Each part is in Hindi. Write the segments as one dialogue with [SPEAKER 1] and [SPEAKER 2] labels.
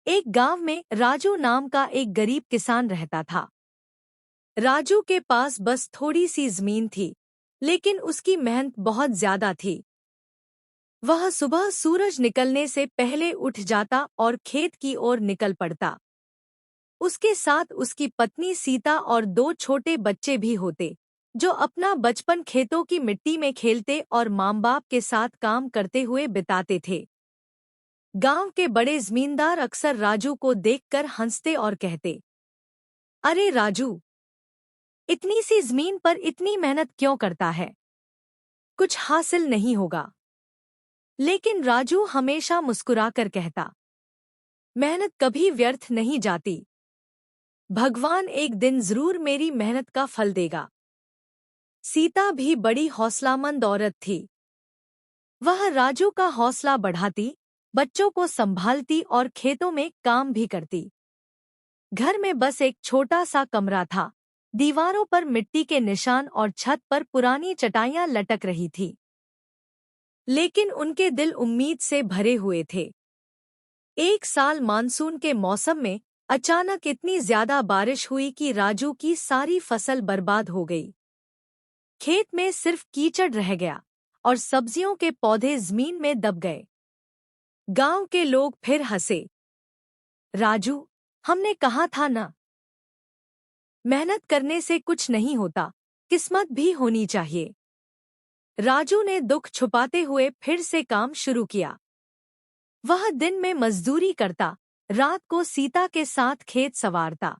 [SPEAKER 1] एक गांव में राजू नाम का एक गरीब किसान रहता था। राजू के पास बस थोड़ी सी जमीन थी, लेकिन उसकी मेहनत बहुत ज्यादा थी। वह सुबह सूरज निकलने से पहले उठ जाता और खेत की ओर निकल पड़ता। उसके साथ उसकी पत्नी सीता और दो छोटे बच्चे भी होते, जो अपना बचपन खेतों की मिट्टी में खेलते और माँ बाप के साथ काम करते हुए बिताते थे। गांव के बड़े जमींदार अक्सर राजू को देखकर हंसते और कहते, अरे राजू, इतनी सी जमीन पर इतनी मेहनत क्यों करता है? कुछ हासिल नहीं होगा। लेकिन राजू हमेशा मुस्कुराकर कहता, मेहनत कभी व्यर्थ नहीं जाती। भगवान एक दिन जरूर मेरी मेहनत का फल देगा। सीता भी बड़ी हौसलामंद औरत थी। वह राजू का हौसला बढ़ाती, बच्चों को संभालती और खेतों में काम भी करती। घर में बस एक छोटा सा कमरा था। दीवारों पर मिट्टी के निशान और छत पर पुरानी चटाइयां लटक रही थी। लेकिन उनके दिल उम्मीद से भरे हुए थे। एक साल मानसून के मौसम में अचानक इतनी ज्यादा बारिश हुई कि राजू की सारी फसल बर्बाद हो गई। खेत में सिर्फ कीचड़ रह गया और सब्जियों के पौधे जमीन में दब गए। गांव के लोग फिर हंसे, राजू, हमने कहा था ना, मेहनत करने से कुछ नहीं होता, किस्मत भी होनी चाहिए। राजू ने दुख छुपाते हुए फिर से काम शुरू किया। वह दिन में मजदूरी करता, रात को सीता के साथ खेत संवारता।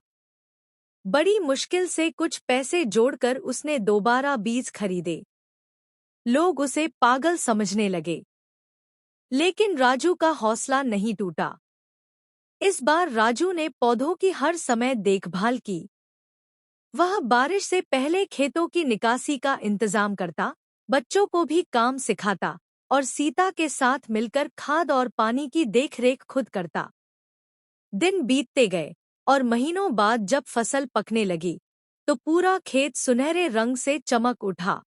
[SPEAKER 1] बड़ी मुश्किल से कुछ पैसे जोड़कर उसने दोबारा बीज खरीदे। लोग उसे पागल समझने लगे, लेकिन राजू का हौसला नहीं टूटा। इस बार राजू ने पौधों की हर समय देखभाल की। वह बारिश से पहले खेतों की निकासी का इंतजाम करता, बच्चों को भी काम सिखाता और सीता के साथ मिलकर खाद और पानी की देखरेख खुद करता। दिन बीतते गए और महीनों बाद जब फसल पकने लगी, तो पूरा खेत सुनहरे रंग से चमक उठा।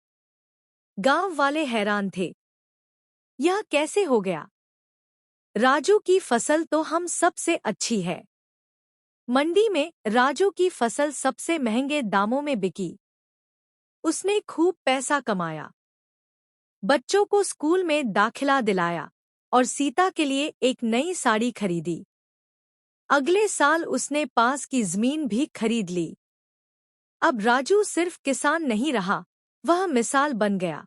[SPEAKER 1] गांव वाले हैरान थे, यह कैसे हो गया? राजू की फसल तो हम सबसे अच्छी है। मंडी में राजू की फसल सबसे महंगे दामों में बिकी। उसने खूब पैसा कमाया, बच्चों को स्कूल में दाखिला दिलाया और सीता के लिए एक नई साड़ी खरीदी। अगले साल उसने पास की जमीन भी खरीद ली। अब राजू सिर्फ किसान नहीं रहा, वह मिसाल बन गया।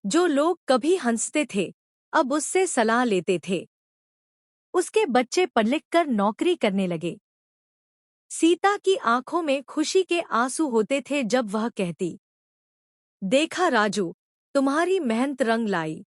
[SPEAKER 1] जो लोग कभी हंसते थे, अब उससे सलाह लेते थे। उसके बच्चे पढ़ लिख कर नौकरी करने लगे। सीता की आंखों में खुशी के आंसू होते थे जब वह कहती, देखा राजू, तुम्हारी मेहनत रंग लाई।